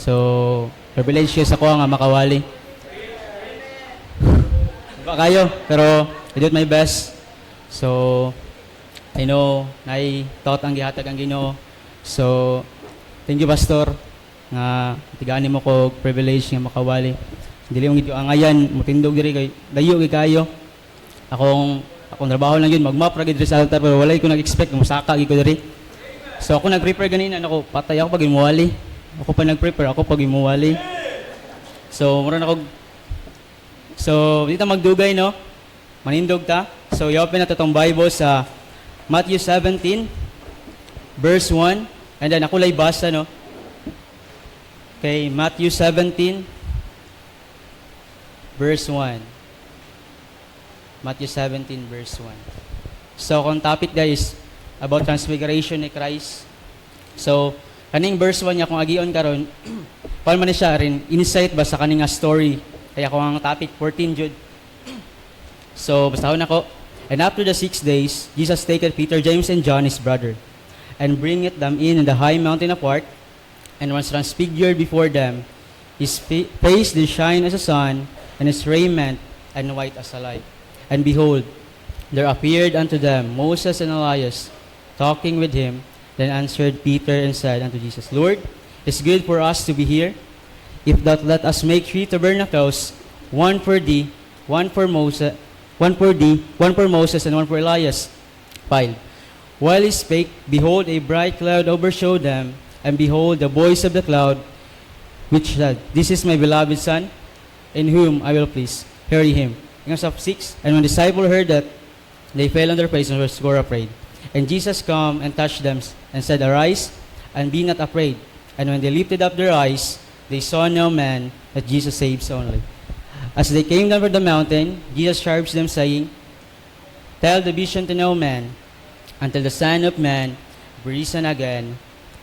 So, privilege kayo sa kuha nga makawali. Ba kayo, pero I did my best. So, I know, thought ang gihatag ang Ginoo. So, thank you, Pastor, nga tigaan mo ko privilege nga makawali. Dili yung ang ayan, mutindog diri kay dayo kay kayo. Akong trabaho lang yun, magmap ra gid sa altar, pero walay ko nag-expect musaka gid ko diri. So ako nag-prepare ganina, ako patay ako pag imuwali. Ako pa nag-prepare, ako pag imuwali. So mura na ako. So dito magdugay no. Manindog ta. So i-open nato tong Bible sa Matthew 17 verse 1, and then ako lay basa no. Okay, Matthew 17 verse 1. Matthew 17 verse 1. So, kung topic guys, about transfiguration ni Christ. So, kaning verse 1 niya, kung agion karon, paano man siya rin, insight ba sa kaning story. Kaya kung ang topic, 14 jud. So, basahon ako. And after the 6 days, Jesus taketh Peter, James, and John, his brother, and bringeth them in the high mountain apart, and was transfigured before them. His face did shine as a sun, and his raiment and white as a light. And behold, there appeared unto them Moses and Elias, talking with him. Then answered Peter and said unto Jesus, Lord, it is good for us to be here. If that, let us make 3 tabernacles, one for thee, one for Moses, and one for Elias. 5. While he spake, behold, a bright cloud overshadowed them, and behold, the voice of the cloud, which said, This is my beloved Son, in whom I will please. Hear him. Verse 6. And when the disciples heard that, they fell on their face and were sore afraid. And Jesus come and touched them, and said, Arise, and be not afraid. And when they lifted up their eyes, they saw no man, but Jesus saves only. As they came down from the mountain, Jesus charged them, saying, Tell the vision to no man, until the Son of Man be risen again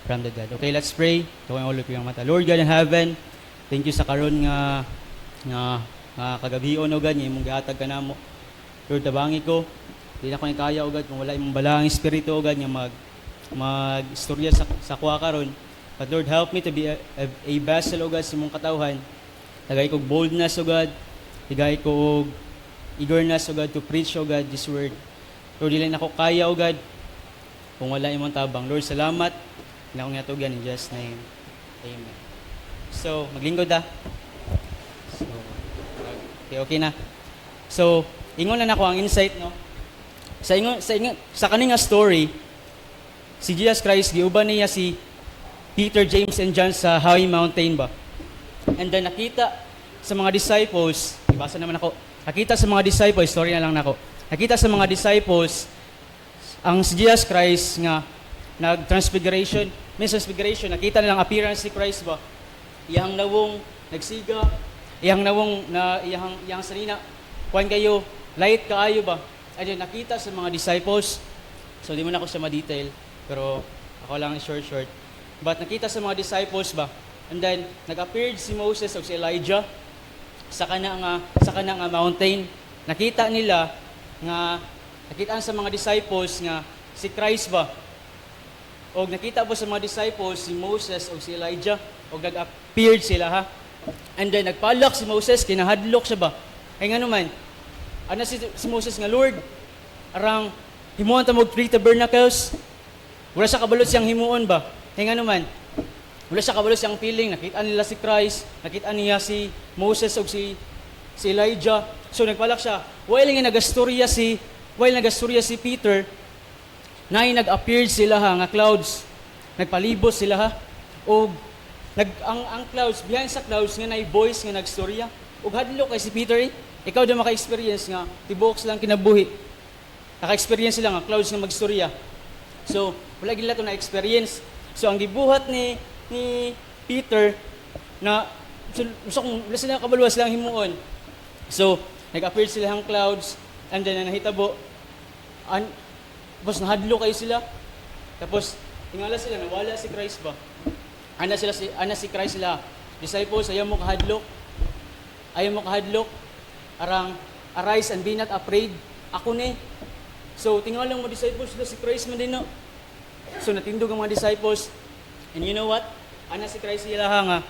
from the dead. Okay, let's pray. Tuwing ulo ko yung mata. Lord God in heaven, thank you sa karon nga kagabion o ganyan, mong gihatag ka na mo. Lord, tabangi ko, hindi na ko kaya o kung wala imong balaang espiritu o ganyan, mag-istorya sa kuha karon. But Lord, help me to be a vessel o God sa mong katawhan. Tagay ko boldness o God, tagay ko eagerness o God to preach o God this word. Lord, dili na ko kaya o God, kung wala imong tabang. Lord, salamat, na akong yatugan in Jesus' name. Amen. So, maglingkod da. Okay na. So, ingon na nako ang insight no. Sa kaning story, si Jesus Christ giuban niya si Peter, James, and John sa high mountain ba. And then nakita sa mga disciples, ibasa naman ako. Nakita sa mga disciples, story na lang nako. Nakita sa mga disciples ang si Jesus Christ nga nag-transfiguration, nakita nilang appearance ni Christ ba. Iyang nawong nagsiga, iyang nawong na iyang sarina kuan kayo light kaayo ba. Ayun nakita sa mga disciples. So di mo na ako sa ma-detail pero ako lang short. But nakita sa mga disciples ba. And then nag-appeared si Moses o si Elijah sa kana nga mountain. Nakita nila nga nakitaan sa mga disciples nga si Christ ba. O nakita po sa mga disciples si Moses o si Elijah o nag-appeared sila ha. And then nagpalak si Moses, kinahadlok siya ba? Ay nga naman, ano si Moses nga, Lord, arang himuon ta mo 3 tabernacles, wala siya kabalot siyang himuon ba? Ay nga naman, wala siya kabalot siyang feeling, nakita nila si Christ, nakita niya si Moses o si Elijah. So nagpalak siya, while nagastorya si Peter, na nag-appeared sila ha, nga clouds, nagpalibos sila ha, o ang clouds, behind sa clouds nga na voice nga nagstorya. Ug hadlok kay si Peter ikaw daw maka-experience nga tibok lang kinabuhi. Naka-experience sila nga clouds nga magstorya. So, wala gila to na experience. So ang gibuhat ni Peter na so kung wala sila kabaluwas lang himuon. So, nag-appear sila ang clouds and then nahitabo tapos nahadlok kayo sila. Tapos tingala sila nawala si Christ ba. Ana si Christ sila. Disciples, ayaw mo kahadlok. Arang, arise and be not afraid. Ako ni. So, tingnan lang mo disciples sila si Christ man din no. So, natindog ang mga disciples. And you know what? Ana si Christ sila nga,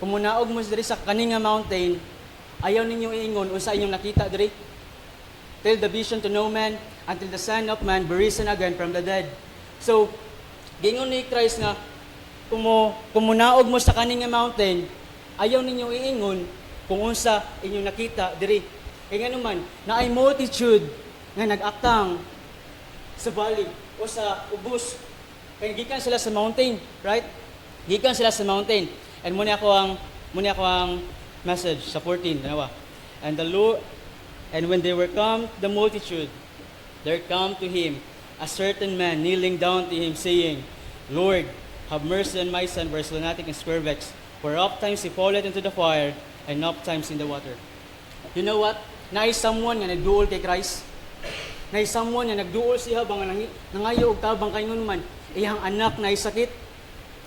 kung munaog mo diri sa kaninga mountain, ayaw ninyo iingon unsa inyong nakita diri. Tell the vision to no man until the Son of Man be risen again from the dead. So, gingon ni Christ nga, kung munaog mo sa kaninga mountain, ayaw ninyo iingon kung unsa inyong nakita diri. Kaya nga naman, na ay multitude nga nag-aktang sa valley o sa ubos. Kaya gikan sila sa mountain, right? Gikan sila sa mountain. And muna ako ang message sa 14, dalawa. And when they were come the multitude, there come to him a certain man kneeling down to him, saying, Lord, have mercy on my son, for he is lunatic and square-vexed. For oft times he falleth into the fire, and oft times in the water. You know what? Naay someone nga nagduol kay Christ. Naay someone nga nagduol siya bang nangayo og tabang kay man. Iyang anak na sakit.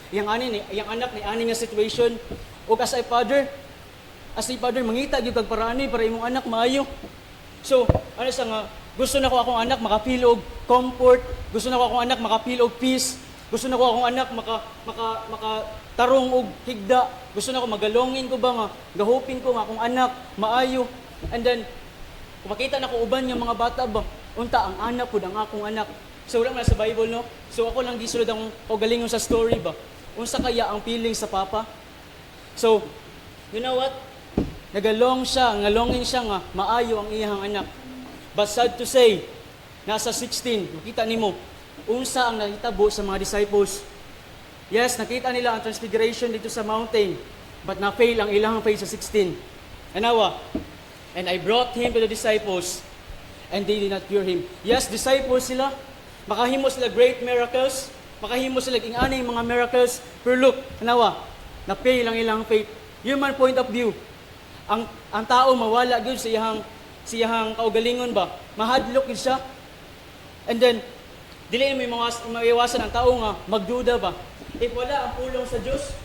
Iyang anak ni ani nga situation. O as a father, mangita gyud kag paraan para imong anak maayo. So, ano sa nga gusto na ko akong anak makapil og comfort, gusto na ko akong anak makapil og peace, gusto na ko akong anak maka tarong og higda, gusto na ko magalongin ko ba nga gahopin ko nga akong anak maayo. And then kung makita na ko uban nga mga bata ba, unta ang anak pud ang akong anak. So wala man sa Bible, no? So ako lang gisulod ang galingon sa story ba. Unsa kaya ang feeling sa papa? So, you know what? Ngalongin siya nga maayo ang iyang anak. But sad to say, nasa 16, makita nimo unsa ang nahitabo sa mga disciples. Yes, nakita nila ang transfiguration dito sa mountain, but na-fail ang ilang faith sa 16. And I brought him to the disciples, and they did not cure him. Yes, disciples sila, makahimo sila great miracles, makahimo sila ingani mga miracles, pero look, na-fail ang ilang faith. Human point of view, ang tao mawala gyud sa iyang kaugalingon ba, mahadlok gyud siya. And then dili may maiwasan ang tao nga magduda ba. If wala ang pulong sa Dios,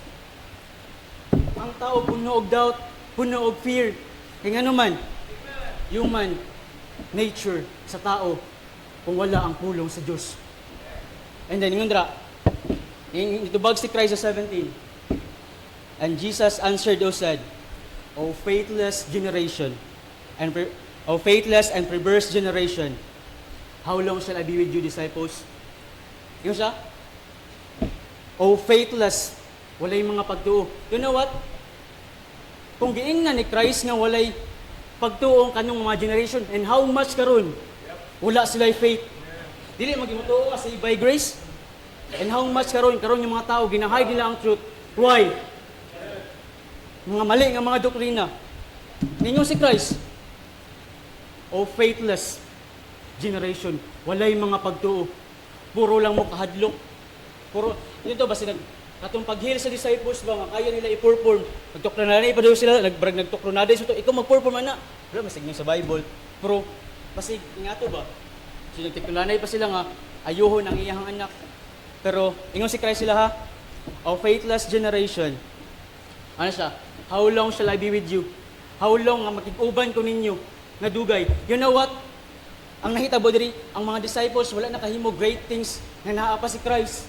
ang tao puno og doubt, puno og fear. Kaya nga naman, human nature sa tao kung wala ang pulong sa Dios. And then ngundra, itubag si Christ sa 17. And Jesus answered and said, O faithless generation, O faithless and perverse generation, how long shall I be with you, disciples? Yung siya? O faithless, walay mga pagtuo. You know what? Kung giingnan ni Christ nga walay pagtuo ang kanong mga generation, and how much karon? Wala sila faith. Dili magimutuo kasi by grace. And how much karon yung mga tao ginahay nila ang truth. Why? Mga mali nga mga doktrina. Ninyo si Christ, O faithless generation, walay mga pagtuo. Puro lang mo kahadlok. Puro, dito ba katong paghil sa disciples ba nga kaya nila i-perform. Nagtokronada pa daw sila, nagtokronada so ikaw mag-perform ana. Wala masig sa Bible. Pero basig ingato ba? So nagtokronada pa sila nga ayuhon ang iyang anak. Pero ingon si Christ sila ha, O faithless generation. Ano siya? How long shall I be with you? How long nga makig-uban ko ninyo nga dugay? You know what? Ang nahitabo diri, ang mga disciples wala nakahimo great things nga naa pa si Christ.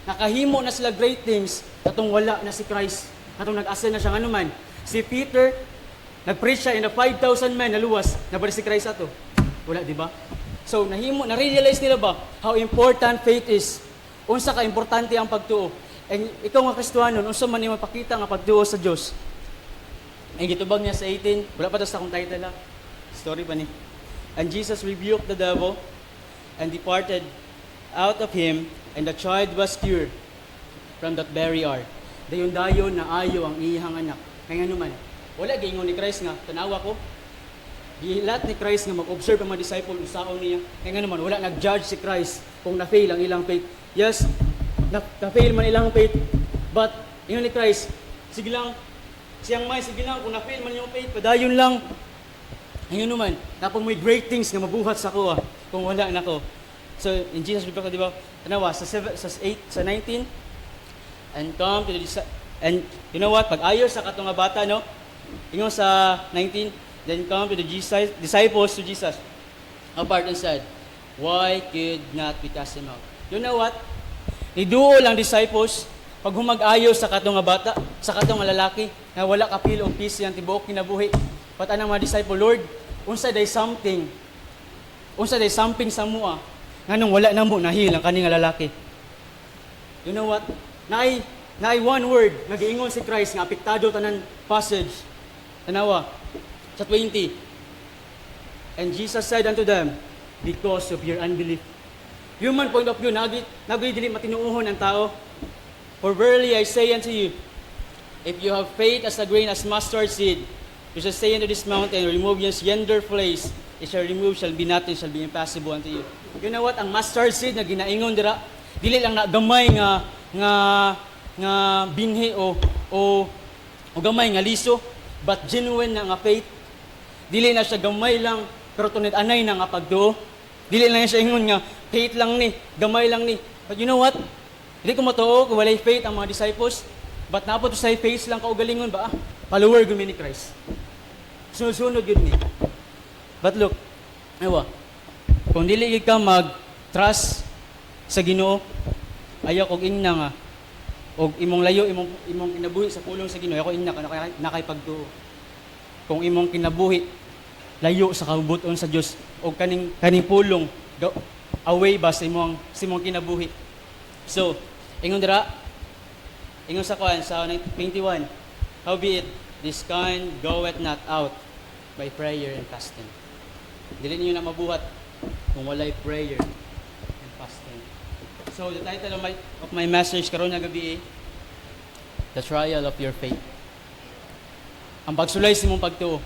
Nakahimo na sila great things katong wala na si Christ. Katong nag-ascend na siya nga naman. Si Peter nag-preach siya in the 5,000 men na luwas, nabalik si Christ ato. Wala, di ba? So na-realize nila ba how important faith is? Unsa ka importante ang pagtuo? And ikaw nga Kristiyanon, unsa man imong pakita nga pagtuo sa Dios? Ang gitubag niya sa 18, wala pa to sa akong title ha. Story pa ni. And Jesus rebuked the devil and departed out of him, and the child was cured from that very hour. Dayon-dayon na ayo ang iyang anak. Kaya naman, wala gingon ni Christ nga, tanawa ko, gilat ni Christ nga mag-observe ang mga disciple usaon niya. Kaya naman, wala nag-judge si Christ kung na-fail ang ilang faith. Yes, na-fail man ilang faith, but ingon ni Christ, sige lang, siyang may, sige lang, kung na-fail man yung faith, padayon lang. Ayun naman, napong may great things na mabuhat sa ko kung wala na ko. So, in Jesus' book, di ba, tanawa, sa 8, sa 19, and come to the and you know what, pag-ayo sa katong nga bata, no? Ingon sa 19, then come to the disciples to Jesus apart and said, why could not we cast him out? You know what? Niduol ang disciples, pag humag-ayo sa katong nga bata, sa katong nga lalaki, na wala kapil o peace yan, tibuok kinabuhi. But anang mga disciple, Lord, unsa day something sa mua, nga nung wala na mo, nahil ang kaning nga lalaki. You know what? Naay one word, nag-iingon si Christ, nga apektado tanan passage. Tanawa, sa 20. And Jesus said unto them, because of your unbelief. Human point of view, dili matinuuhon ang tao. For verily I say unto you, if you have faith as a grain as mustard seed, you shall say unto this mountain, remove yonder place, it shall remove, shall be nothing, shall be impossible unto you. You know what? Ang mustard seed na ginaingon dira, dili lang na gamay nga binhi o gamay nga liso, but genuine na nga faith. Dili na siya gamay lang, pero tunid anay na nga pagduo. Dili lang siya ingon nga faith lang ni, gamay lang ni. But you know what? Hindi ko matuo kung walay faith ang mga disciples. But napot sa faith lang kaugalingon ba? Follower gud ni Christ. Sunod-sunod yun ni. But look, kung dili ka mag-trust sa Ginoo, ayaw kog ingna nga og imong layo imong kinabuhi sa pulong sa Ginoo, ako ingna ka nakay pagtuo. Kung imong kinabuhi layo sa kabubuton sa Dios og kaning pulong away ba sa imong kinabuhi. So, ingon sa kuan sa 21, howbeit this kind goeth not out by prayer and fasting. Dili niyo na mabuhat kung walay prayer and fasting. So, the title of my message karon nga gabi, the trial of your faith. Ang pagsulay sa imong pagtuo.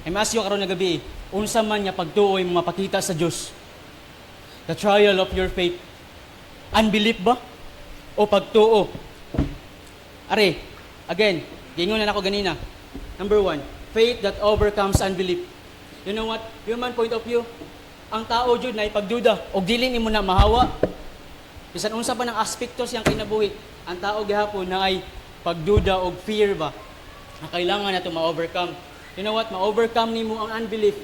I'm asking karon nga gabi, unsa man nga pagtuo imong mapakita sa Dios? The trial of your faith. Unbelief ba? O pagtuo? Are, again, gingon na ako ganina. Number 1, faith that overcomes unbelief. You know what? Human point of view, ang tao jud na ipagduda og dili nimo na mahawa. Bisan unsa pa ng aspekto siyang kinabuhi, ang tao gihapon na ay pagduda og fear ba? Na kailangan nato ma-overcome. You know what? Ma-overcome nimo ang unbelief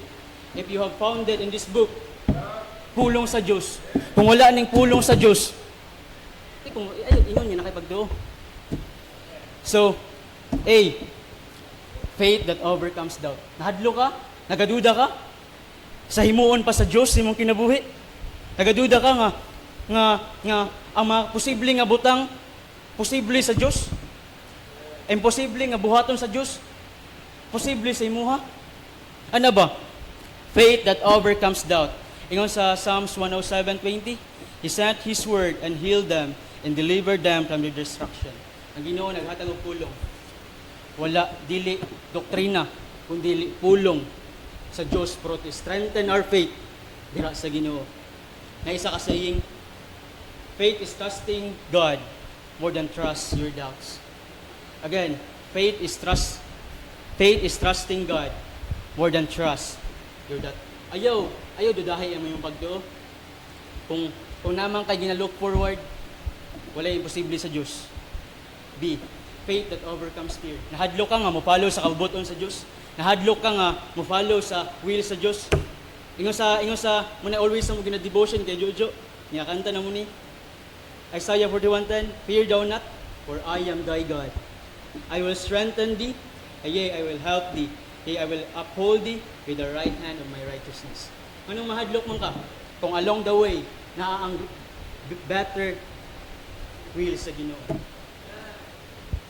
if you have found it in this book. Pulong sa Diyos. Kung wala ning pulong sa Diyos, ingon niya nakipagduo. So, A, faith that overcomes doubt. Nahadlo ka? Nagaduda ka? Sa himuon pa sa Diyos, imong kinabuhi? Nagaduda ka nga ang mga posible nga butang, posible sa Diyos? Imposible nga buhaton sa Diyos? Posible sa imuha? Ano ba? Faith that overcomes doubt. Ingon sa Psalms 107:20, He sent His word and healed them and delivered them from their destruction. Ang Ginoo naghatag og pulong. Wala dili doktrina, kundi pulong sa Dios pro to strengthen our faith dira sa Ginoo. Na isa ka saying, faith is trusting God more than trust your doubts. Again, faith is trusting God more than trust your doubt. Ayaw dudahay ang iyong pagtuo. Kung naman kay gina-look forward, wala imposible sa Diyos. B, faith that overcomes fear. Nahadlok ka nga mo-follow sa kabubuton sa Diyos. Nahadlok ka nga mo-follow sa will sa Diyos. Ingon sa muna always sa mo gina-devotion kay Jojo. Niya kanta na mo ni Isaiah 41:10, fear thou not, for I am thy God. I will strengthen thee, yea, I will help thee. Yea, I will uphold thee with the right hand of my righteousness. Anong mahadlok man ka? Kung along the way, naa ang better will sa Ginoo.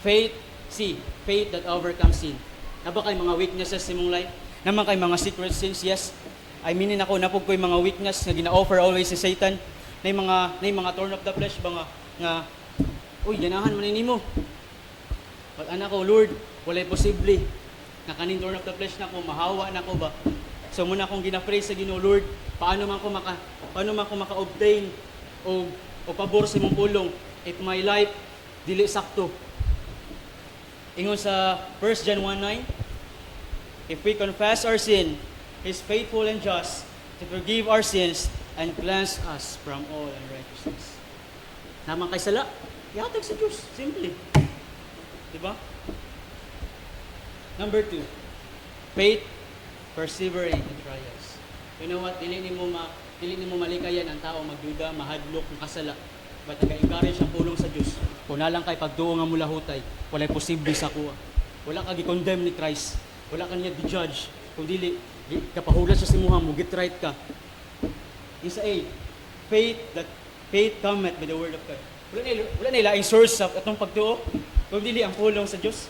Faith, faith that overcomes sin. Naba kay mga weaknesses sa imong life? Naman kay mga secret sins? Yes. I mean ako, napog ko'y mga weakness na gina-offer always si Satan. Na mga thorn of the flesh ba nga uy, ganahan man nimo. But anak ko, Lord, walay posible. Na kaning thorn of the flesh na ko, mahawa na ko ba? So muna akong gina-pray sa Ginoo, Lord, paano man ko maka-obtain o pabor sa imong pulong if my life dili sakto. Ingon sa 1 John 1:9, if we confess our sin, He is faithful and just to forgive our sins and cleanse us from all unrighteousness. Naman kay sala, ihatag sa Diyos. Simple. Diba? Number 2, faith persevering in trials. You know what? Dili nimo malikayan ang tao magduda, mahadlok, makasala. But nag-encourage ang pulong sa Dios. Kung nalang kay pagtuo nga mula hutay, walay posible sa kuha. Wala ka gi-condemn ni Christ. Wala ka niya di-judge. Kung dili kapahulat sa simuha mo, get right ka. Isa faith cometh by the word of God. Wala na ilaing source sa atong pagtuo. Kung dili ang pulong sa Dios.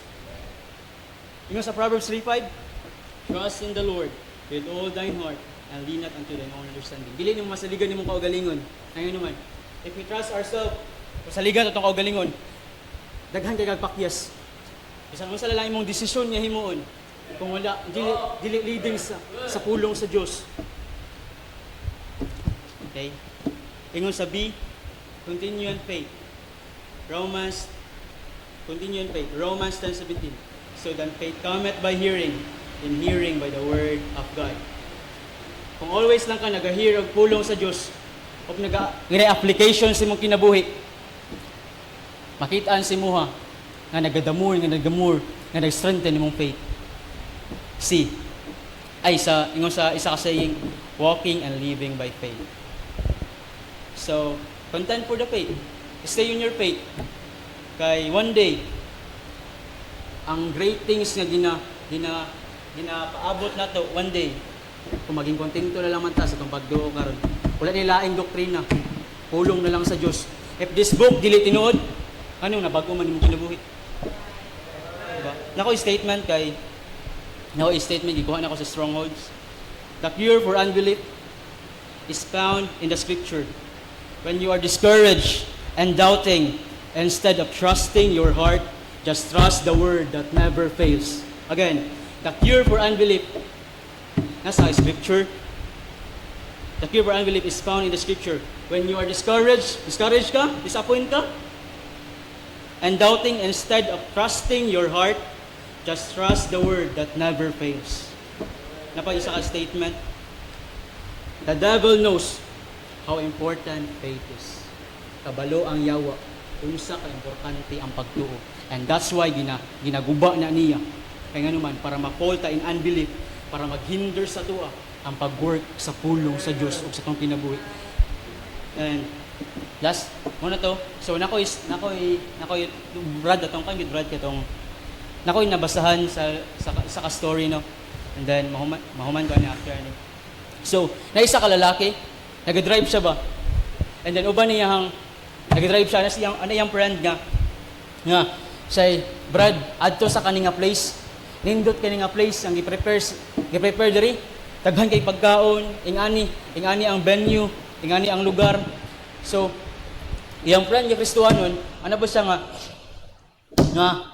Ingon sa Proverbs 3:5, trust in the Lord with all thine heart and lean not unto thine own understanding. Dili nimo masaligan nimong kaugalingon. Ngayon naman, if we trust ourselves, masaligan atong kaugalingon, daghan kay kagpakyas. Bisan unsa lang imong desisyon nga himuon, kung wala dili leading sa pulong sa Dios. Okay? Ingon sa B, continue in faith. Continue in faith. Romans 10:17. So then faith cometh by hearing, and hearing by the word of God. Kung always lang ka nag-hear og pulong sa Dios, o application sa imong kinabuhi, makitaan si muha nga nagadamur, nga nag-strengthen imong faith. C. Ingon sa isa ka saying, walking and living by faith. So, contend for the faith. Stay in your faith. Kay one day, ang great things nga ginapaabot na to, one day, kung maging kontento na lang man ta sa itong pagduo karon, wala nilaing doktrina, pulong na lang sa Diyos. If this book dili tinuod, ano nabago man imong kinabuhi? Diba? Nako statement gikuha na ko sa Strongholds. The cure for unbelief is found in the scripture. When you are discouraged and doubting, instead of trusting your heart, just trust the word that never fails. Again, the cure for unbelief, nasa scripture. The cure for unbelief is found in the scripture. When you are discouraged ka, disappointed ka, and doubting, instead of trusting your heart, just trust the word that never fails. Napag-isa ka statement. The devil knows how important faith is. Kabalo ang yawa, unsa ka importante ang pagtuo. And that's why ginaguba na niya. Kaya nga naman, para ma-fall ta in unbelief, para maghinder sa tuwa ang pag-work sa pulong sa Diyos o sa itong kinabuhi. And last, muna to. So, nako'y Brad, atong kang Brad katong nako'y nabasahan sa ka-story, no? And then, mahuman ko na after, ano? So, naisa ka lalaki, nag-drive siya ba? And then, uban niya nag-drive siya, ano friend nga, say, Brad, adto sa kaninga place, nindot kaninga place, ang i-prepare diri, taghan kay pagkaon, ingani ang venue, ingani ang lugar. So, iyang friend nga Kristohanon, ano ba siya nga,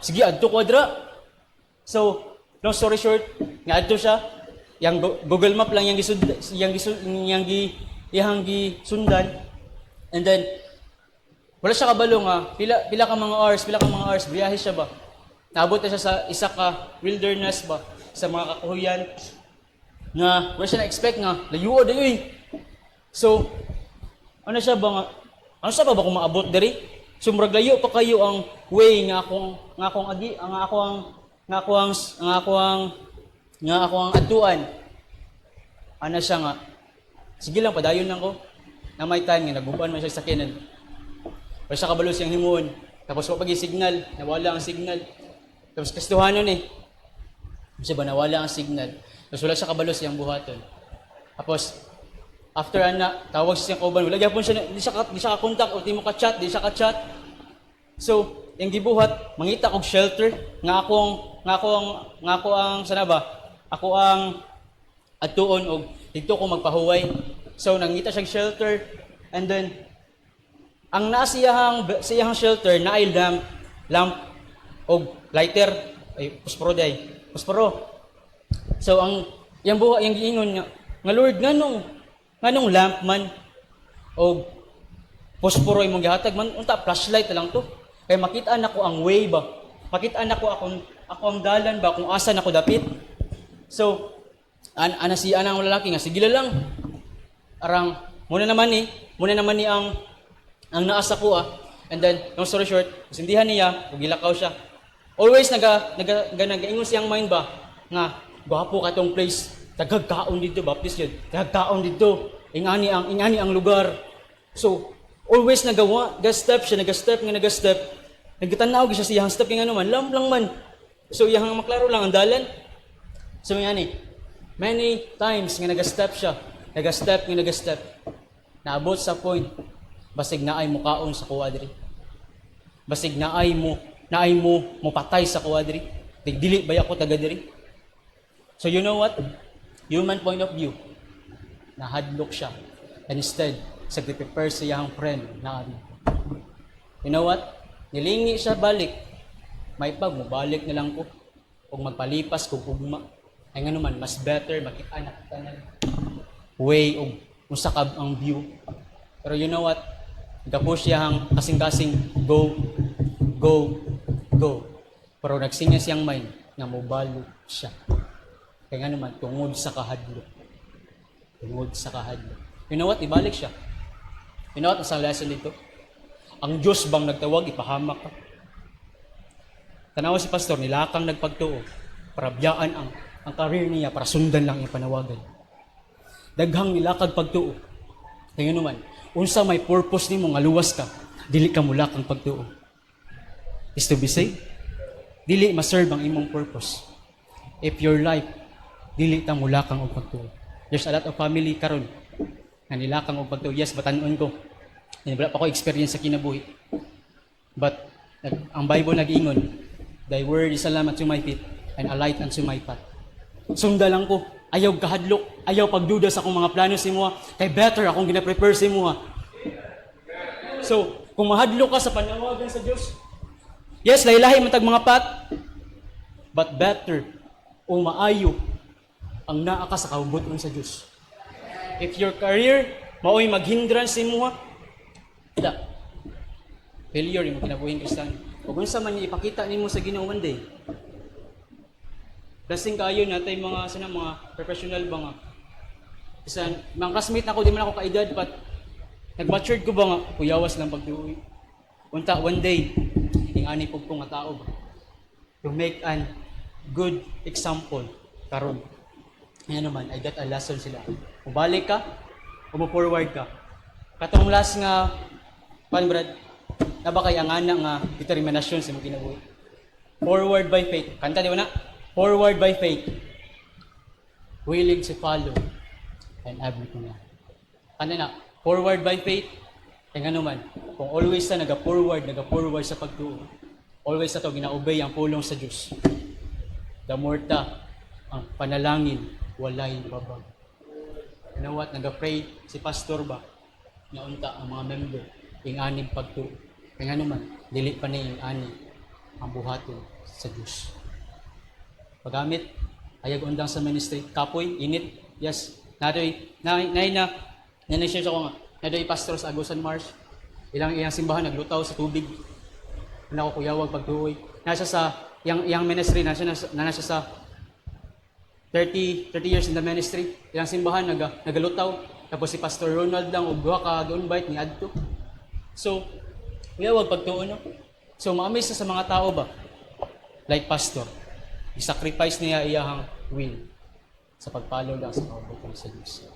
sige, adto kwadra. So, long story short, nga adto siya, yang Google Map lang yang gisundan. And then, wala siya kabalo nga, pila ka mga hours, biyahe siya ba? Naabot na siya sa isa ka wilderness ba, sa mga kakuhuyan, nga wala siya na-expect nga, layuo dayo eh. So, ano siya ba kung maabot diri? So, murag layo pa kayo ang way nga akong atuan. Ano siya nga, sige lang, padayon lang ko. Na may time nga, naguban man siya sa sakyanan. Wala siya kabalo siyang himuon. Tapos signal, nawala ang signal. Tapos Kristohanon eh. Kasi ba, nawala ang signal. Tapos wala siya kabalo siyang buhaton. Tapos, after tawag siya siyang kauban. Wala gyapon siya, di siya ka-contact o di mo ka-chat, di siya ka-chat. So, yung gibuhat, mangita kog shelter, nga ako ang atuon og dito ko magpahuway. So, nangita siyang shelter, and then, ang siyahang shelter na ay lamp o lighter, ay pusporo. So yung giingon nga Lord, nganong lamp man o pusporo imong gihatag man, unta flashlight lang to. Kay makita nako ang way ba, makita nako ako ang dalan ba kung asa nako dapit. So anang lalaki nga sige lang. Arang muna naman ni ang naasa ko And then, long story short, sindihan niya, gilakaw siya. Always nag-ingon siyang mind ba, nga, gwapo ka tong place, tagagkaon dito, baptist yun, tagagkaon dito, ingani ang lugar. So, Always nagawa, ga-step siya, nag-step. Nagtanaw siya siyang step nga naman, lang man. So iyang maklaro lang ang dalan. So yani, many times nga nag-step siya, nag-step. Naabot sa point, basig naay mo kaon sa kuwadri. Basig naay mo patay sa kuwadri. Dili ba ako taga diri? So you know what? Human point of view, nahadlok siya. And instead, prepare siya ang friend na you know what? Nilingi siya balik. May mabalik na lang ko. Kung magpalipas, kung ugma. Ay nga naman, mas better, makita na way of usakab ang view. Pero you know what? Nagpush siya ang kasing-kasing go. Pero nagsinya siyang mind na mobalo siya. Kaya nga naman, tungod sa kahadlok. You know what? Ibalik siya. You know what? Ang lesson dito? Ang Diyos bang nagtawag, ipahamak ka? Tanawa si pastor, nilakang nagpagtuo para biyaan ang career niya para sundan lang yung panawagan. Daghang nilakag pagtuo. Kaya naman, unsa may purpose nimo nga luwas ka, dili ka mulakang pagtuo. Is to be saved? Dili ma-serve ang imong purpose. If your life, dili ta mulakang og pagtuo. There's a lot of family karon nga nilakang og pagtuo. Yes, batanon ko. Wala pa ko experience sa kinabuhi. But ang Bible nag-ingon, thy word is a lamp unto my feet and a light unto my path. Sunda lang ko, ayaw kahadlok, ayaw pagduda sa akong mga plano sa imo, kay better akong gina-prepare sa imo. So, kung mahadlok ka sa panawagan sa Dios, yes, lahi-lahi man tag mga path, but better o maayo ang naa ka sa kabubuton sa Dios. If your career mao'y maghindrance sa imo, failure yung kinabuhing Kristiyano. Kung unsa man ipakita nimo sa Ginoo one day. Blessing kayo natay mga professional ba nga. Isa mga classmate nako di man ako kaedad but nag-matured ko ba nga kuyawas lang pagduoy. Unta one day ingani pug ko nga tao ba to make an good example karon. Yan naman I got a lesson sila. Mubalik ka, forward ka. Katong last nga Brad, na ba kay ang ana nga determinasyon sa mga kinabuhi? Forward by faith. Kanta di ba na? Forward by faith. Willing to follow and everything na. Kanta na? Forward by faith. Kaya nga naman, kung always na nag-forward sa pagtuo, always na ito gina-obey ang pulong sa Diyos. The more ta, ang panalangin, walay babag. You know what? Nag-pray si pastor ba? Naunta ang mga member. Yung anim pagtuo. Kaya nga naman, dili pa na yung anim ang buhaton sa Diyos. Paggamit, ayag undang sa ministry, kapoy, init, yes. Na-share ko nga, nadoy pastor sa Agusan Marsh, iyang simbahan, naglutaw sa tubig, na ako kuyawag pagtuoy. Nasa sa, iyang ministry, nasa sa 30 years in the ministry, iyang simbahan, nagalutaw, tapos si Pastor Ronald lang, ugwa ka, doon-bite ni Adto. So, kuyawag pagtuo, no? So, ma-amaze sa mga tao ba? Like pastor, i-sacrifice niya iyahang will sa pagpalo lang sa kabubuton sa Diyos.